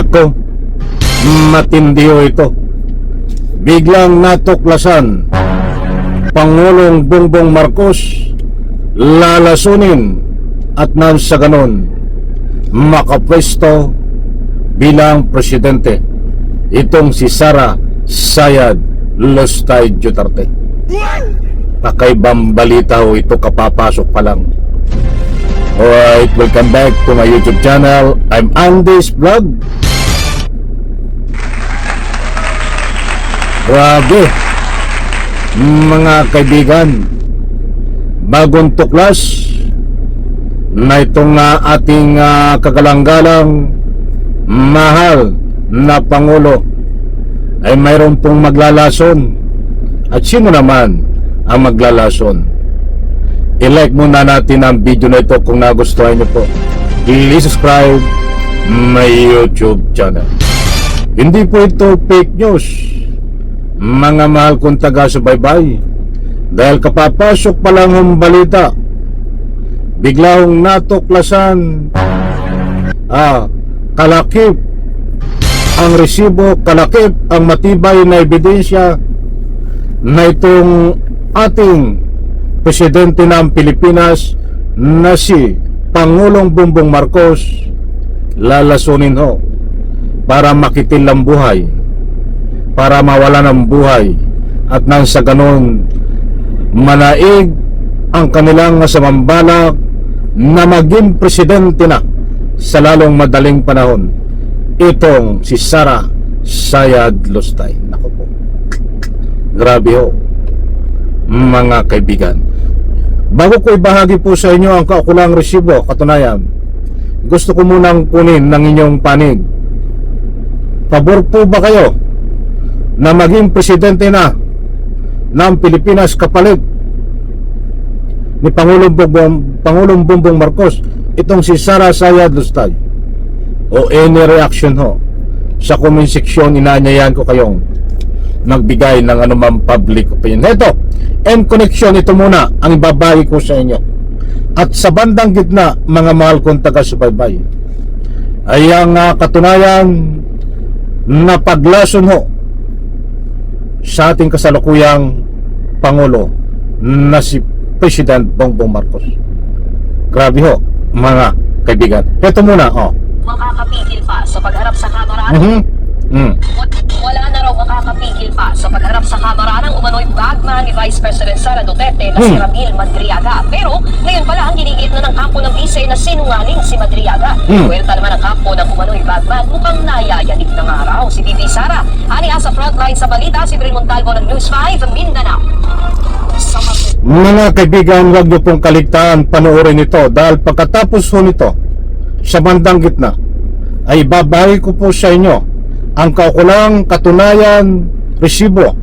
Nako, matindi ho ito. Biglang natuklasan, Pangulong Bongbong Marcos lalasunin at nang sa ganon makapwesto bilang presidente itong si Sara Sayad Lustay Duterte. Kakaibang balita ho ito, kapapasok pa lang. Alright, welcome back to my YouTube channel. I'm Andy's Vlog. Grabe, mga kaibigan, bagong tuklas na itong ating kagalang-galang mahal na Pangulo ay mayroon pong maglalason. At sino naman ang maglalason? I-like muna natin ang video na ito kung nagustuhan nyo po. Please subscribe my YouTube channel. Hindi po ito fake news, mga mahal kong taga-subaybay, dahil kapapasok pa lang ang balita, biglang natuklasan kalakip ang resibo, kalakip ang matibay na ebidensya na itong ating presidente ng Pilipinas na si Pangulong Bongbong Marcos lalasunin ho para makitil ang buhay, para mawala ng buhay, at nang sa ganon manaig ang kanilang masamang balak na maging presidente na sa lalong madaling panahon itong si Sara Sayad Lustay. Naku po, grabe ho, mga kaibigan. Bago ko ibahagi po sa inyo ang kaukulang resibo, katunayan, gusto ko munang kunin ng inyong panig. Pabor po ba kayo na maging presidente na ng Pilipinas kapalit ni Pangulong Bongbong Marcos itong si Sara Sayad Lustay? O any reaction ho sa comment section? Inaanyayahan ko kayong magbigay ng anumang public opinion. Ito, and connection, ito muna ang ibabagi ko sa inyo. At sa bandang gitna, mga mahal kong taga-subaybay, ay ang katunayan na paglason ho sa ating kasalukuyang Pangulo na si President Bongbong Marcos. Grabe ho, mga kaibigan. Ito muna, makakapigil pa sa pagharap sa kamera. Wala na raw makakapigil pa sa pagharap sa kamera ng umano'y bagman ni Vice President Sara Duterte na si Ramil Madriaga. Pero ngayon pala ang ginigit na ng kampo ng bise na sinungaling si Madriaga. Puwerta naman ang kampo ng umano'y bagman, mukhang nayayanig na nga raw si Bibi Sara. Aniya sa frontline sa balita, si Bril Montalvo ng News 5 Mindanao. Mga kaibigan, huwag niyo pong kaligtaan panoorin ito, dahil pagkatapos ho nito sa bandang gitna ay babahagi ko po sa inyo ang kaukulang katunayan resibo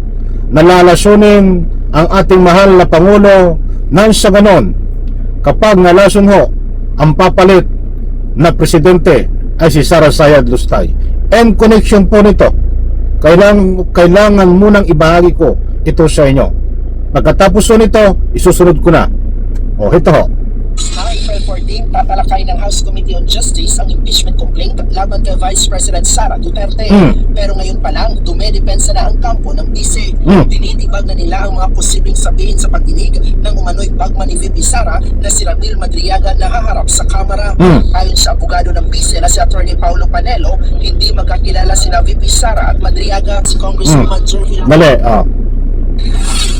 na lalasunin ang ating mahal na Pangulo nang sa ganon, kapag nalason ho ang papalit na presidente ay si Sara Sayad Lustay. And connection po nito, kailangan munang ibahagi ko ito sa inyo. Pagkatapos ho nito, isusunod ko na. Ito ho. 9/14, tatalakay ng House Committee on Justice ang impeachment complaint laban kay Vice President Sara Duterte. Pero ngayon pa lang, dumedepensa na ang kampo ng bise. Tinitibag na nila ang mga posibleng sabihin sa pagdinig ng umano'y bagman ni VP Sara na si Ramil Madriaga na haharap sa kamera. Ayon sa abogado ng bise na si Atty. Paulo Panelo, hindi magkakilala sina VP Sara at Madriaga. Si Congresswoman Jervil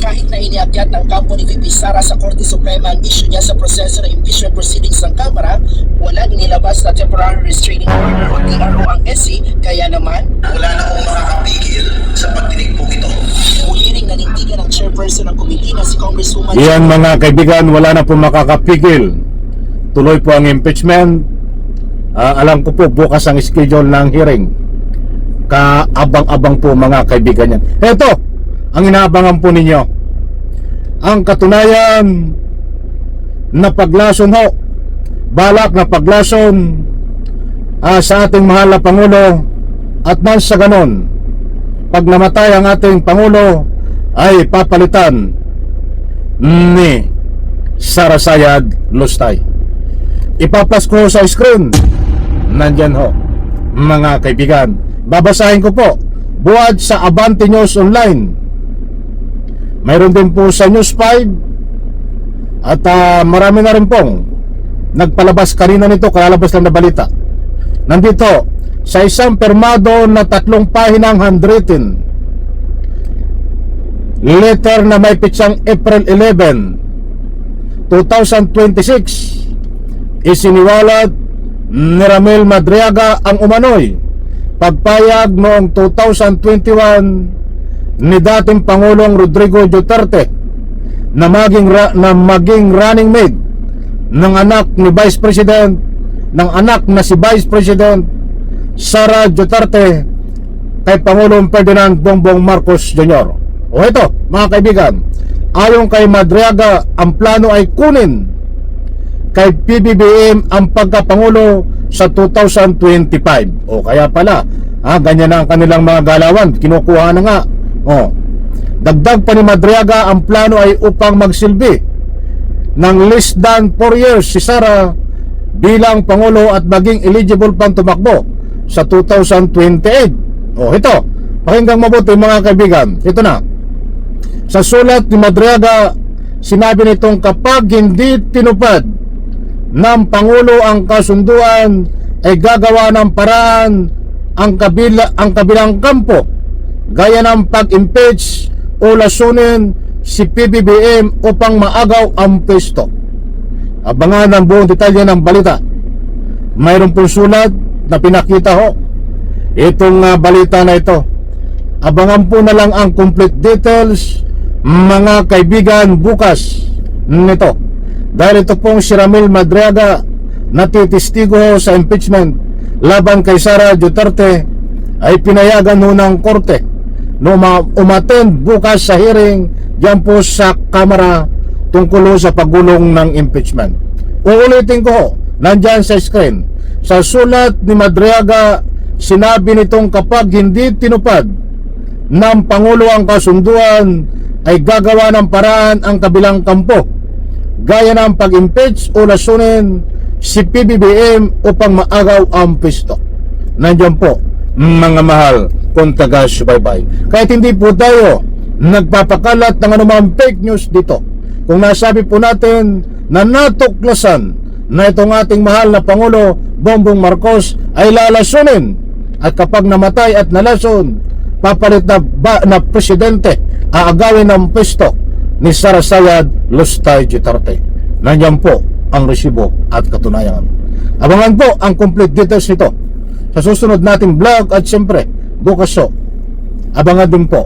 kahit na iniakyat ng kampo ni VP Sara sa Korte Suprema ang issue niya sa proseso ng impeachment proceedings ng Kamara, wala inilabas na temporary restraining order o TRO ang SC, kaya naman wala na kong makakapigil sa pagdinig po ito. Muli ring nanindigan ng chairperson ng committee na si Congresswoman. Yan mga kaibigan, wala na po makakapigil. Tuloy po ang impeachment. Alam ko po bukas ang schedule ng hearing. Kaabang-abang po mga kaibigan yan. Ito ang inaabangan po ninyo, ang katunayan na paglason ho, balak na paglason sa ating mahal na Pangulo, at nang sa ganon, pag namatay ang ating Pangulo ay papalitan ni Sara Sayad Lustay. Ipapas ko sa screen, nandyan ho, mga kaibigan. Babasahin ko po. Buwad sa Abante News Online. Mayroon din po sa News 5. At marami na rin pong nagpalabas kanina nito, kalalabas lang na balita. Nandito, sa isang permado na 3 pahinang handwritten letter na may pitsang April 11, 2026, isiniwalat ni Ramil Madriaga ang umano'y pagpayag noong 2021 ni dating Pangulong Rodrigo Duterte na maging running mate ng anak ni Vice President, ng anak na si Vice President Sara Duterte kay Pangulong Ferdinand Bongbong Marcos Jr. O ito, mga kaibigan, ayon kay Madriaga, ang plano ay kunin kay PBBM ang pagkapangulo sa 2025. O kaya pala, ganyan na ang kanilang mga galawan, kinukuha na nga. O, dagdag pa ni Madriaga, ang plano ay upang magsilbi ng less than 4 years si Sara bilang pangulo at maging eligible pang tumakbo sa 2028. O ito, pakinggang mabuti mga kaibigan. Ito na. Sa sulat ni Madriaga, sinabi nitong kapag hindi tinupad ng Pangulo ang kasunduan, ay gagawa ng paraan ang kabilang kampo, gaya ng pag-impeach o lasunin si PBBM upang maagaw ang pwesto. Abangan ang buong detalye ng balita. Mayroon pong sulat na pinakita ho itong balita na ito. Abangan po na lang ang complete details, mga kaibigan, bukas nito. Dahil ito pong si Ramil Madriaga na titistigo sa impeachment laban kay Sara Duterte ay pinayagan ho ng korte no umattend bukas sa hearing diyan po sa Kamara tungkol sa paggulong ng impeachment. Uulitin ko ho, nandyan sa screen. Sa sulat ni Madriaga, sinabi nitong kapag hindi tinupad ng Pangulo ang kasunduan, ay gagawa ng paraan ang kabilang kampo, gaya ng pag-impeach o lasunin si PBBM upang maagaw ang pwesto. Nandiyan po, mga mahal kung taga-subaybay. Kahit hindi po tayo nagpapakalat ng anumang fake news dito, kung nasabi po natin na natuklasan na itong ating mahal na Pangulo Bongbong Marcos ay lalasunin, at kapag namatay at nalason, papalit na presidente, aagawin ng pwesto ni Sara Sayad Lustay Duterte. Nandiyan po ang resibo at katunayan. Abangan po ang complete details nito sa susunod nating vlog, at siyempre bukas so abangan din po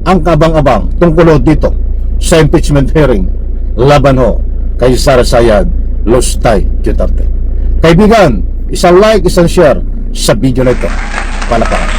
ang kabang-abang tungkol dito sa impeachment hearing laban ho kay Sara Sayad Lustay Duterte. Kaibigan, isang like, isang share sa video na ito. Palakpakan.